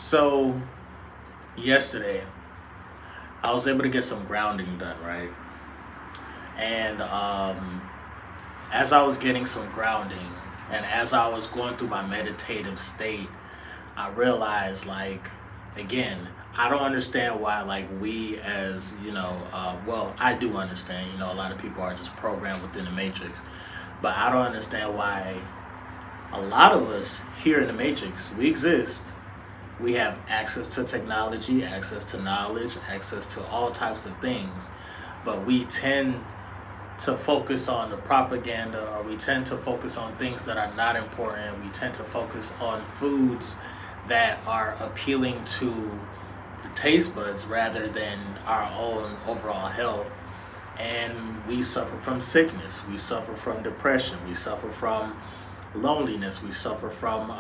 So yesterday, I was able to get some grounding done, right? And as I was getting some grounding, and as I was going through my meditative state, I realized, again, I don't understand why, we as, well, I do understand, a lot of people are just programmed within the matrix, but I don't understand why a lot of us here in the matrix, we exist. We have access to technology, access to knowledge, access to all types of things, but we tend to focus on the propaganda, or we tend to focus on things that are not important. We tend to focus on foods that are appealing to the taste buds rather than our own overall health. And we suffer from sickness, we suffer from depression, we suffer from loneliness, we suffer from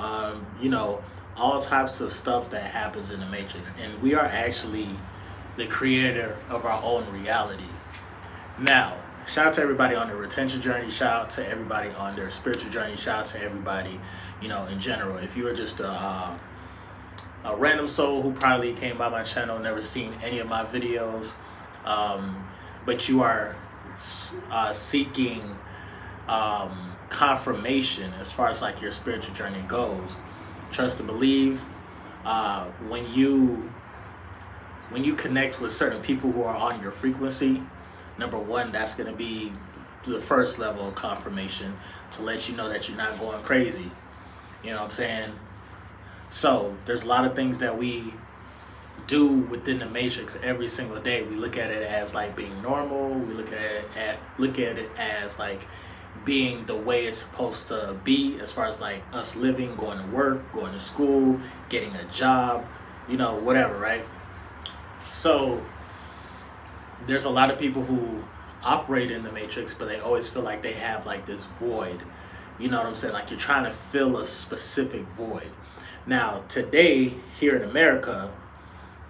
all types of stuff that happens in the matrix, and we are actually the creator of our own reality. Now, shout out to everybody on their retention journey, shout out to everybody on their spiritual journey, shout out to everybody, in general. If you are just a random soul who probably came by my channel, never seen any of my videos, but you are seeking confirmation as far as your spiritual journey goes, trust and believe. When you connect with certain people who are on your frequency, number one, that's going to be the first level of confirmation to let you know that you're not going crazy. You know what I'm saying? So there's a lot of things that we do within the matrix every single day. We look at it as being normal. We look at it as being the way it's supposed to be, as far as us living, going to work, going to school, getting a job, whatever, right? So there's a lot of people who operate in the matrix, but they always feel like they have this void. You know what I'm saying? You're trying to fill a specific void. Now, today, here in America,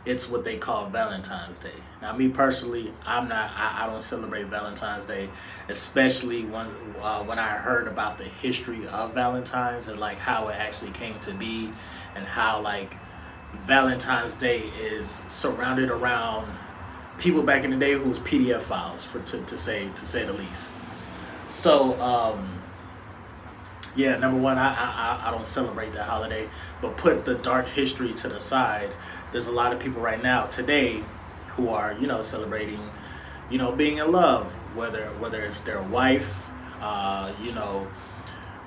it's what they call Valentine's Day. Now, me personally, I don't celebrate Valentine's Day, especially when I heard about the history of Valentine's and how it actually came to be, and how Valentine's Day is surrounded around people back in the day who was PDF files, to say the least. So, yeah, number one, I don't celebrate that holiday, but put the dark history to the side. There's a lot of people right now today who are, celebrating, being in love, whether it's their wife,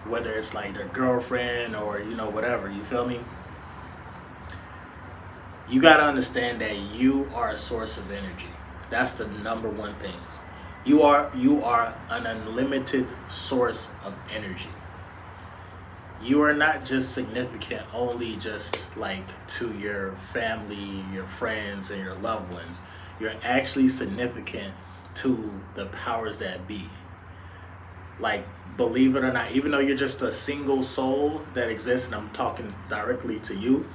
whether it's their girlfriend, or, whatever, you feel me? You got to understand that you are a source of energy. That's the number one thing. You are an unlimited source of energy. You are not just significant only just to your family, your friends, and your loved ones. You're actually significant to the powers that be. Believe it or not, even though you're just a single soul that exists, and I'm talking directly to you,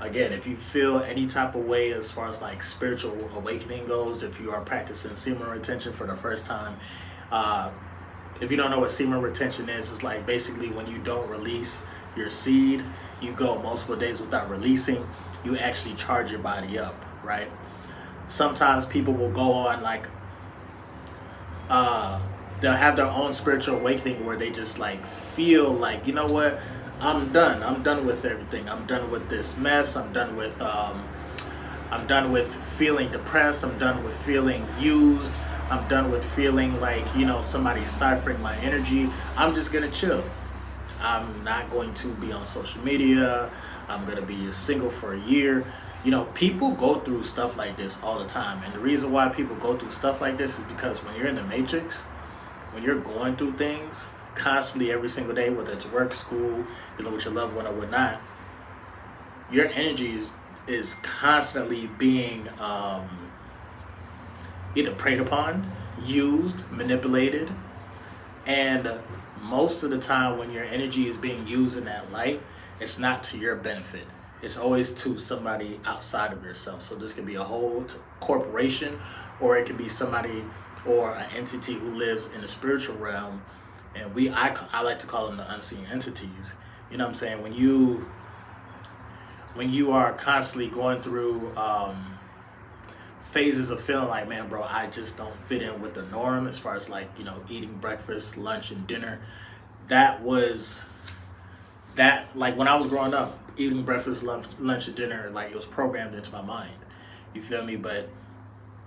again, if you feel any type of way as far as spiritual awakening goes, if you are practicing semen retention for the first time, if you don't know what semen retention is, it's basically when you don't release your seed, you go multiple days without releasing, you actually charge your body up, right? Sometimes people will go on they'll have their own spiritual awakening where they just feel you know what, I'm done with everything. I'm done with this mess. I'm done with feeling depressed. I'm done with feeling used. I'm done with feeling somebody ciphering my energy. I'm just gonna chill. I'm not going to be on social media. I'm gonna be single for a year. People go through stuff like this all the time. And the reason why people go through stuff like this is because when you're in the matrix, when you're going through things constantly every single day, whether it's work, school, dealing with your loved one or whatnot, your energy is constantly being either preyed upon, used, manipulated, and most of the time when your energy is being used in that light, it's not to your benefit. It's always to somebody outside of yourself. So this could be a whole corporation, or it could be somebody or an entity who lives in the spiritual realm, and I like to call them the unseen entities. You know what I'm saying? when you are constantly going through phases of feeling like, man, bro, I just don't fit in with the norm as far as like, eating breakfast, lunch, and dinner. That was that, like when I was growing up, eating breakfast, lunch, and dinner, like it was programmed into my mind. You feel me? But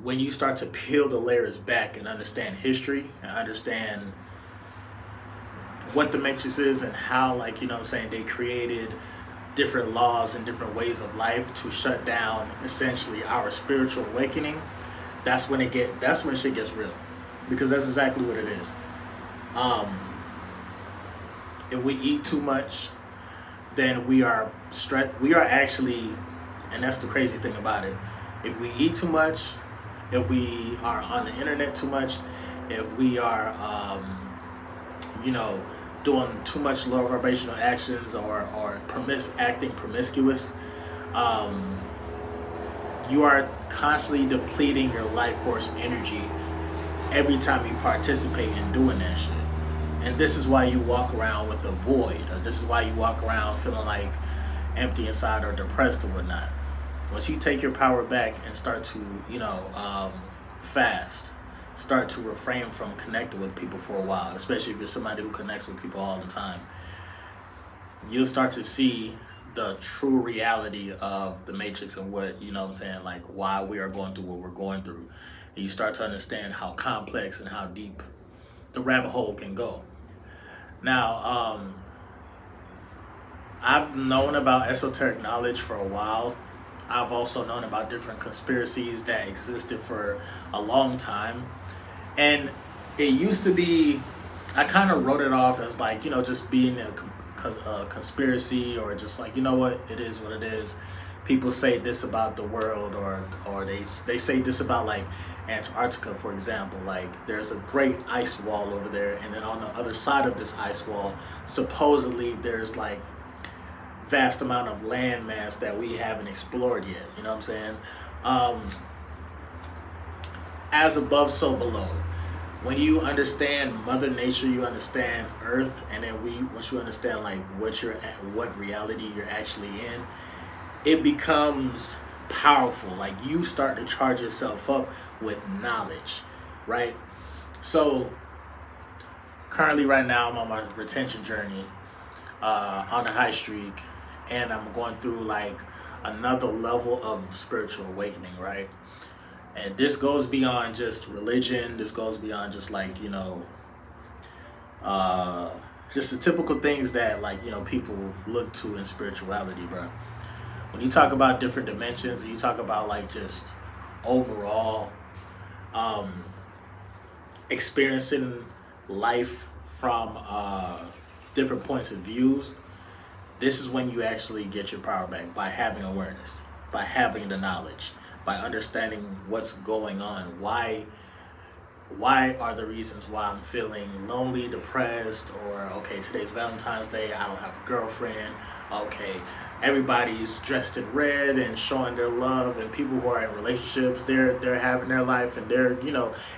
when you start to peel the layers back and understand history and understand what the matrix is and how, like, they created different laws and different ways of life to shut down essentially our spiritual awakening, that's when shit gets real. Because that's exactly what it is. If we eat too much, then we are actually, and that's the crazy thing about it. If we eat too much, if we are on the internet too much, if we are, doing too much low vibrational actions or acting promiscuous, you are constantly depleting your life force energy every time you participate in doing that shit. And this is why you walk around with a void, or this is why you walk around feeling like empty inside or depressed or whatnot. Once you take your power back and start to, fast, start to refrain from connecting with people for a while, especially if you're somebody who connects with people all the time, you'll start to see the true reality of the matrix and what, like why we are going through what we're going through. And you start to understand how complex and how deep the rabbit hole can go. Now, I've known about esoteric knowledge for a while. I've also known about different conspiracies that existed for a long time. And it used to be, I kind of wrote it off as like, just being a conspiracy, or just like, it is what it is. People say this about the world, or they say this about like Antarctica, for example. Like there's a great ice wall over there, and then on the other side of this ice wall, supposedly there's like vast amount of land mass that we haven't explored yet. You know what I'm saying? As above, so below. When you understand Mother Nature, you understand Earth, and then once you understand like what reality you're actually in, it becomes powerful. Like you start to charge yourself up with knowledge, right? So currently, right now, I'm on my retention journey, on a high streak, and I'm going through like another level of spiritual awakening, right? And this goes beyond just religion. This goes beyond just like, just the typical things that like, people look to in spirituality, bro. When you talk about different dimensions, you talk about like just overall experiencing life from different points of views, this is when you actually get your power back, by having awareness, by having the knowledge, by understanding what's going on. Why are the reasons why I'm feeling lonely, depressed, or okay, today's Valentine's Day, I don't have a girlfriend. Okay, everybody's dressed in red and showing their love, and people who are in relationships, they're having their life, and they're,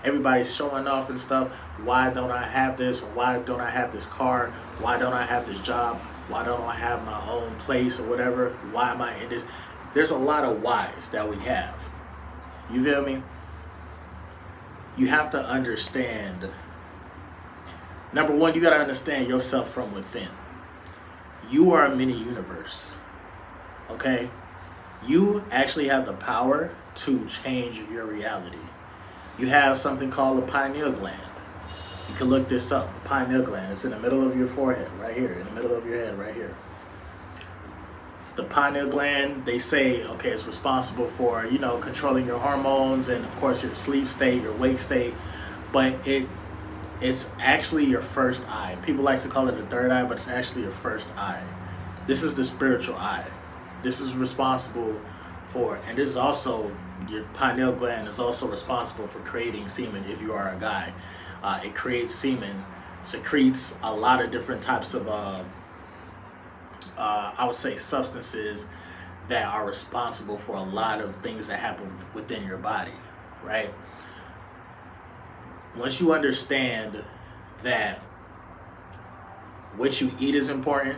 everybody's showing off and stuff. Why don't I have this? Or why don't I have this car? Why don't I have this job? Why don't I have my own place or whatever? Why am I in this? There's a lot of whys that we have. You feel me? You have to understand. Number one, you got to understand yourself from within. You are a mini universe. Okay? You actually have the power to change your reality. You have something called a pineal gland. You can look this up. Pineal gland. It's in the middle of your forehead, right here. In the middle of your head, right here. The pineal gland, they say, okay, it's responsible for, controlling your hormones and, of course, your sleep state, your wake state. But it's actually your first eye. People like to call it the third eye, but it's actually your first eye. This is the spiritual eye. This is responsible for, and this is also, your pineal gland is also responsible for creating semen if you are a guy. It creates semen, secretes a lot of different types of I would say substances that are responsible for a lot of things that happen within your body, right? Once you understand that what you eat is important,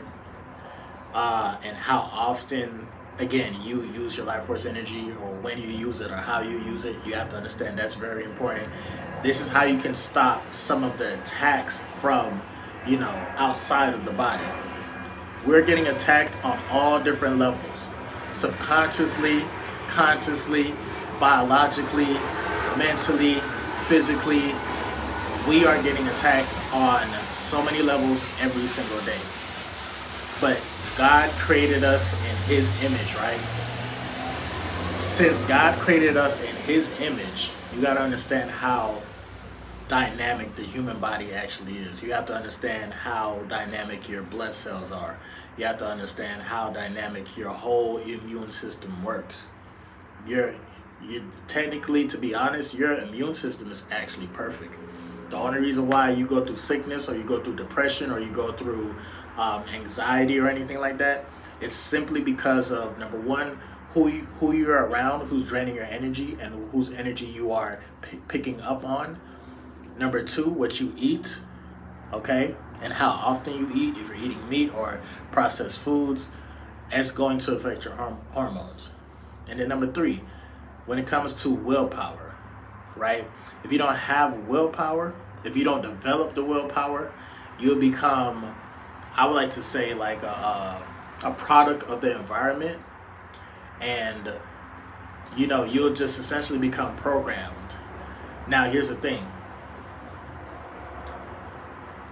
and how often again, you use your life force energy, or when you use it or how you use it, you have to understand that's very important. This is how you can stop some of the attacks from, outside of the body. We're getting attacked on all different levels, subconsciously, consciously, biologically, mentally, physically. We are getting attacked on so many levels every single day. But God created us in His image, right? Since God created us in His image, you got to understand how dynamic the human body actually is. You have to understand how dynamic your blood cells are. You have to understand how dynamic your whole immune system works. You technically, to be honest, your immune system is actually perfect. The only reason why you go through sickness, or you go through depression, or you go through anxiety or anything like that, it's simply because of, number one, who you're around, who's draining your energy, and whose energy you are picking up on. Number two, what you eat, okay, and how often you eat. If you're eating meat or processed foods, it's going to affect your hormones. And then number three, when it comes to willpower, right? If you don't have willpower, if you don't develop the willpower, you'll become, I would like to say, like a product of the environment, and you'll just essentially become programmed. Now, here's the thing.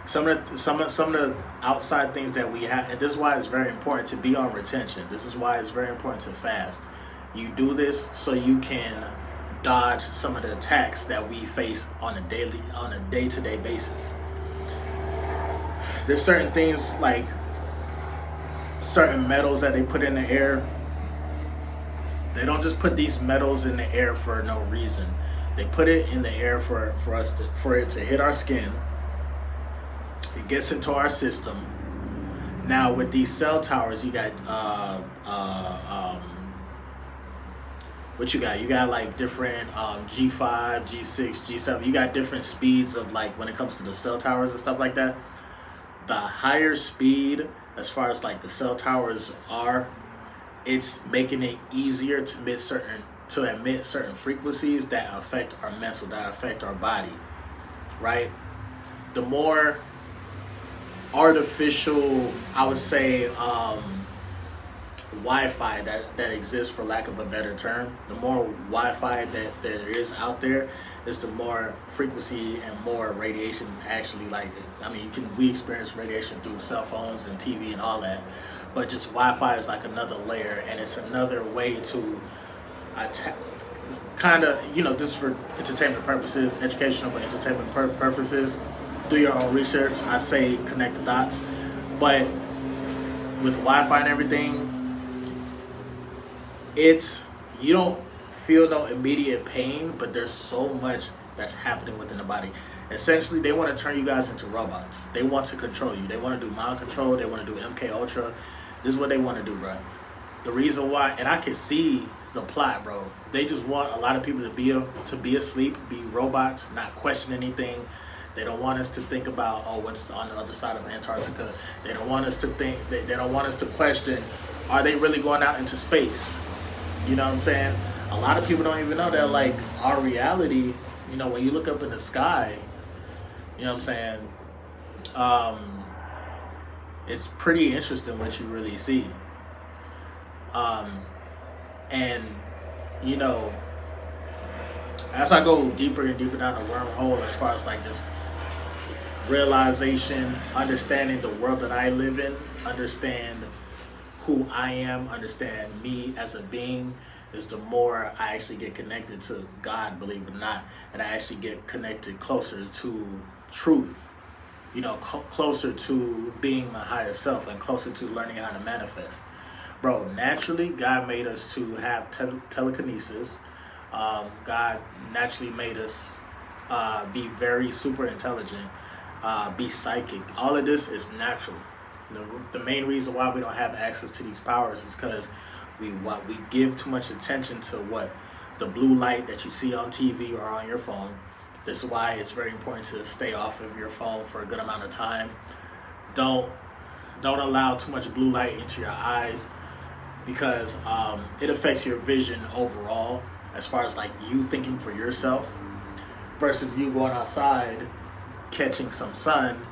Some of the outside things that we have, and this is why it's very important to be on retention. This is why it's very important to fast. You do this so you can dodge some of the attacks that we face on a day-to-day basis. There's certain things, like certain metals that they put in the air. They don't just put these metals in the air for no reason. They put it in the air for it to hit our skin. It gets into our system. Now with these cell towers, you got what you got? You got like different G5, G6, G7. You got different speeds of, like, when it comes to the cell towers and stuff like that. The higher speed, as far as like the cell towers are, it's making it easier to emit certain frequencies that affect our mental, that affect our body, right? The more artificial, I would say, Wi-Fi that exists, for lack of a better term, the more Wi-Fi that there is out there, is the more frequency and more radiation actually, like, I mean, we experience radiation through cell phones and TV and all that, but just Wi-Fi is like another layer, and it's another way to attack, kind of, this is for entertainment purposes, educational, but entertainment purposes. Do your own research. I say connect the dots. But with Wi-Fi and everything, you don't feel no immediate pain, but there's so much that's happening within the body. Essentially, they want to turn you guys into robots. They want to control you. They want to do mind control. They want to do MK Ultra. This is what they want to do, bro. The reason why, and I can see the plot, bro. They just want a lot of people to be asleep, be robots, not question anything. They don't want us to think about, what's on the other side of Antarctica. They don't want us to think, they don't want us to question, are they really going out into space? You know what I'm saying? A lot of people don't even know that, like, our reality, when you look up in the sky, you know what I'm saying? It's pretty interesting what you really see. And, as I go deeper and deeper down the wormhole, as far as like just realization, understanding the world that I live in, understand who I am, understand me as a being, is the more I actually get connected to God, believe it or not, and I actually get connected closer to truth, closer to being my higher self, and closer to learning how to manifest. Bro, naturally, God made us to have telekinesis. God naturally made us be very super intelligent, be psychic. All of this is natural. The main reason why we don't have access to these powers is because we give too much attention to the blue light that you see on TV or on your phone. This is why it's very important to stay off of your phone for a good amount of time. Don't allow too much blue light into your eyes. because it affects your vision overall as far as like you thinking for yourself versus you going outside catching some sun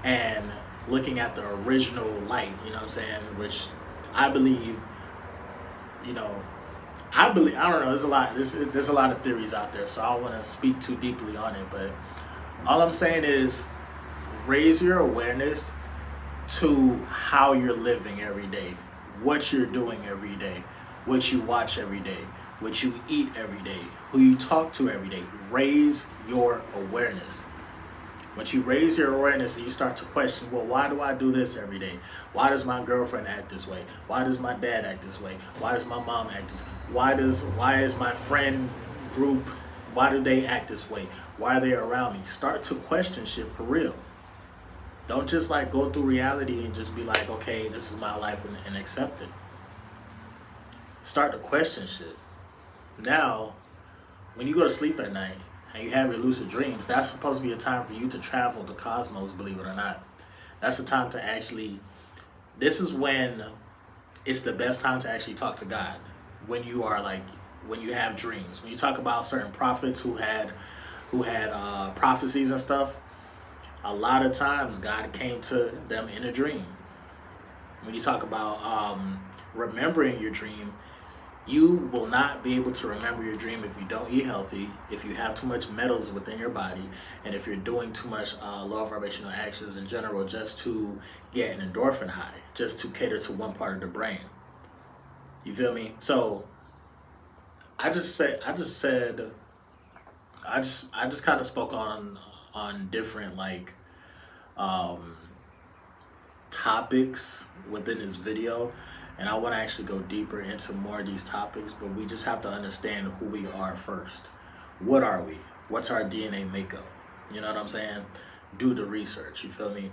and looking at the original light, you know what I'm saying? Which I believe, you know, I don't know, there's a lot of theories out there, so I don't want to speak too deeply on it, but all I'm saying is raise your awareness to how you're living every day, what you're doing every day, what you watch every day, what you eat every day, who you talk to every day. Raise your awareness. Once you raise your awareness and you start to question, well, why do I do this every day? Why does my girlfriend act this way? Why does my dad act this way? Why does my mom act this way? Why is my friend group, why do they act this way? Why are they around me? Start to question shit for real. Don't just like go through reality and just be like, okay, this is my life and accept it. Start to question shit. Now, when you go to sleep at night and you have your lucid dreams, that's supposed to be a time for you to travel the cosmos, believe it or not. That's the time to actually, this is when it's the best time to actually talk to God. When you are like, when you have dreams. When you talk about certain prophets who had prophecies and stuff, a lot of times God came to them in a dream. When you talk about remembering your dream, you will not be able to remember your dream if you don't eat healthy, if you have too much metals within your body, and if you're doing too much low vibrational actions in general just to get an endorphin high, just to cater to one part of the brain. You feel me? So I just kind of spoke on different like topics within this video, and I want to actually go deeper into more of these topics, but we just have to understand who we are first. What are we? What's our DNA makeup? You know what I'm saying? Do the research, you feel me?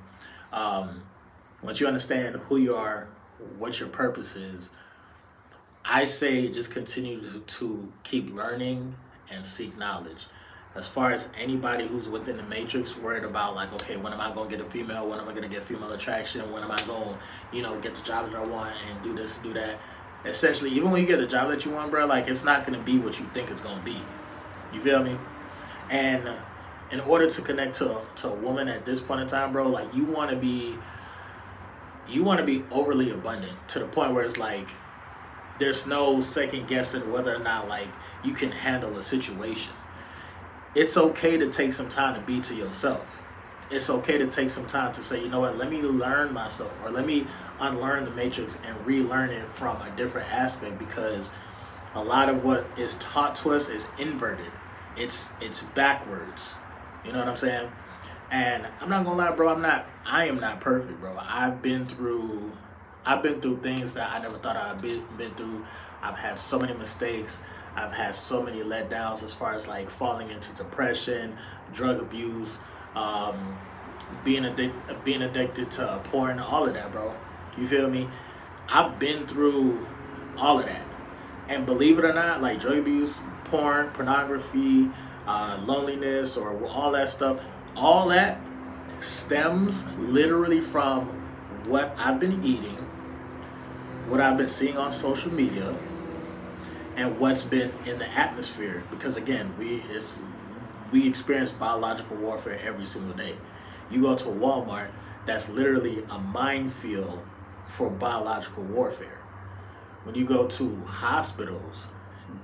Once you understand who you are, what your purpose is, I say just continue to keep learning and seek knowledge. As far as anybody who's within the matrix worried about like, okay, when am I going to get a female? When am I going to get female attraction? When am I going to, get the job that I want and do this, do that? Essentially, even when you get the job that you want, bro, like it's not going to be what you think it's going to be. You feel me? And in order to connect to a woman at this point in time, bro, like you want to be overly abundant to the point where it's like, there's no second guessing whether or not like you can handle a situation. It's okay to take some time to be to yourself. It's okay to take some time to say, you know what, let me learn myself, or let me unlearn the matrix and relearn it from a different aspect, because a lot of what is taught to us is inverted. It's backwards. You know what I'm saying? And I'm not gonna lie, bro, I am not perfect, bro. I've been through things that I never thought I'd been through. I've had so many mistakes. I've had so many letdowns as far as like falling into depression, drug abuse, being addicted to porn, all of that, bro. You feel me? I've been through all of that. And believe it or not, like drug abuse, porn, pornography, loneliness, or all that stuff, all that stems literally from what I've been eating, what I've been seeing on social media, and what's been in the atmosphere. Because again, we experience biological warfare every single day. You go to Walmart, that's literally a minefield for biological warfare. When you go to hospitals,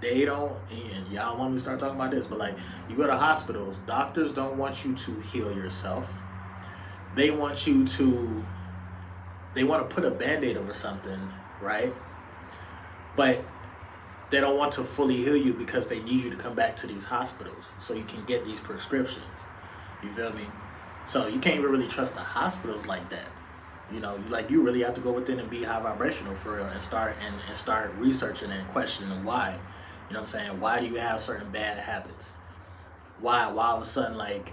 they don't, and y'all don't want me to start talking about this, but like you go to hospitals, doctors don't want you to heal yourself. They want to put a Band-Aid over something, right? But they don't want to fully heal you because they need you to come back to these hospitals so you can get these prescriptions. You feel me? So you can't even really trust the hospitals like that. Like you really have to go within and be high vibrational for real and start researching and questioning why. You know what I'm saying? Why do you have certain bad habits? Why all of a sudden, like,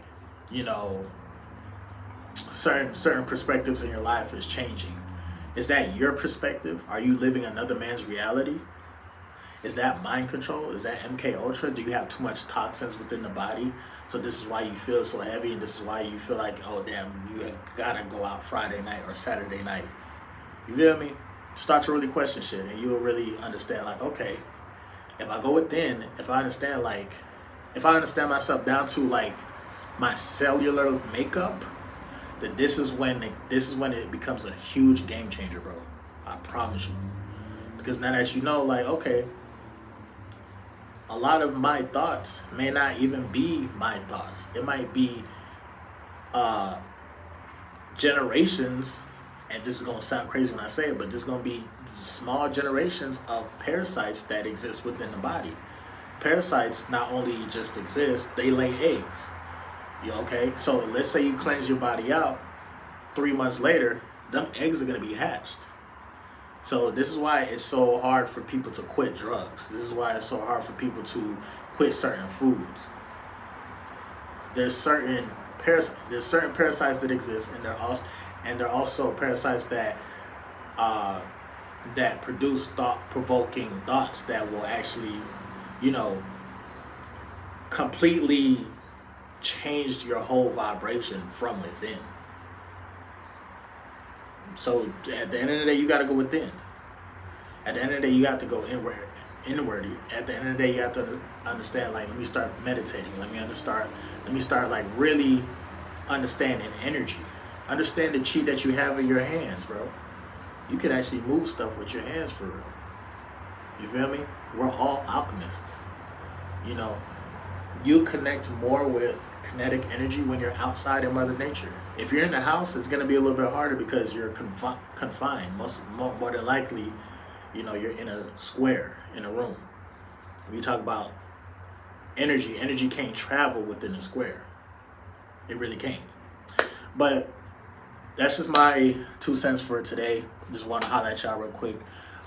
certain perspectives in your life is changing? Is that your perspective? Are you living another man's reality? Is that mind control? Is that MK Ultra? Do you have too much toxins within the body? So this is why you feel so heavy, and this is why you feel like, oh damn, you gotta go out Friday night or Saturday night. You feel me? Start to really question shit, and you'll really understand, like, okay, if I go within, if I understand myself down to like my cellular makeup, that this is when it becomes a huge game changer, bro. I promise you. Because now that you know, like, okay, a lot of my thoughts may not even be my thoughts. It might be generations, and this is gonna sound crazy when I say it, but there's gonna be small generations of parasites that exist within the body. Parasites not only just exist, they lay eggs. Okay? So let's say you cleanse your body out, 3 months later, them eggs are gonna be hatched. So this is why it's so hard for people to quit drugs. This is why it's so hard for people to quit certain foods. There's certain parasites that exist, and they're also parasites that produce thought-provoking thoughts that will actually, completely change your whole vibration from within. So at the end of the day, you got to go within. At the end of the day, you have to go inward. At the end of the day, you have to understand, like, let me start meditating. Let me start like really understanding energy. Understand the chi that you have in your hands, bro. You can actually move stuff with your hands for real. You feel me? We're all alchemists. You connect more with kinetic energy when you're outside in Mother Nature. If you're in the house, it's going to be a little bit harder because you're confined. More than likely, you're in a square, in a room. When you talk about energy can't travel within a square. It really can't. But that's just my 2 cents for today. Just want to holler at y'all real quick.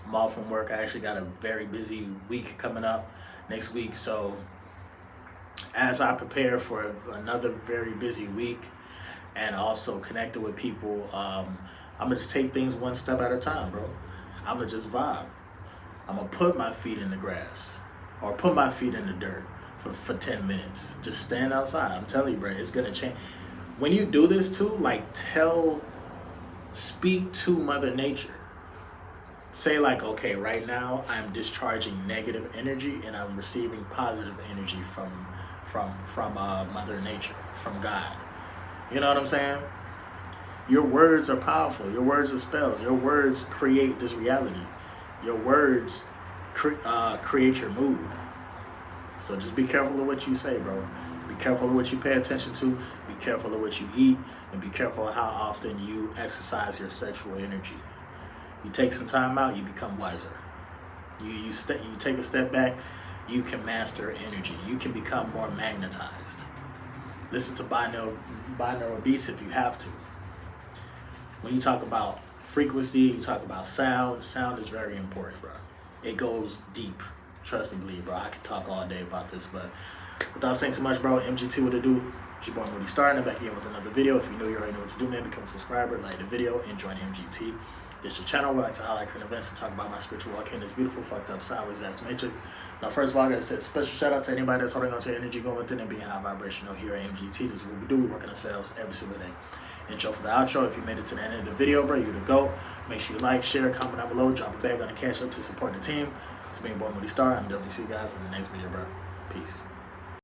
I'm off from work. I actually got a very busy week coming up next week. So as I prepare for another very busy week and also connected with people, I'm going to just take things one step at a time, bro. I'm going to just vibe. I'm going to put my feet in the grass or put my feet in the dirt for 10 minutes. Just stand outside. I'm telling you, bro, it's going to change. When you do this too, like, speak to Mother Nature. Say like, okay, right now I'm discharging negative energy and I'm receiving positive energy from Mother Nature, from God. You know what I'm saying? Your words are powerful. Your words are spells. Your words create this reality. Your words create your mood. So just be careful of what you say, bro. Be careful of what you pay attention to. Be careful of what you eat. And be careful of how often you exercise your sexual energy. You take some time out, you become wiser. You take a step back, you can master energy. You can become more magnetized. Listen to binaural beats if you have to. When you talk about frequency, you talk about sound. Sound is very important, bro. It goes deep. Trust and believe, bro. I could talk all day about this, but without saying too much, bro, MGT, what to do? It's your boy Moody Starr, and I'm back again with another video. If you're new, you already know what to do, man. Become a subscriber, like the video, and join MGT. This your channel where I like to highlight current events and talk about my spiritual walk in this beautiful, fucked up, sideways ass matrix. Now, first of all, I gotta say a special shout out to anybody that's holding on to energy, going within and being high vibrational here at MGT. This is what we do. We work on ourselves every single day. Intro for the outro. If you made it to the end of the video, bro, you to go. Make sure you like, share, comment down below, drop a bag on the cash up to support the team. It's me, your boy Moody Starr. I'm definitely see you guys in the next video, bro. Peace.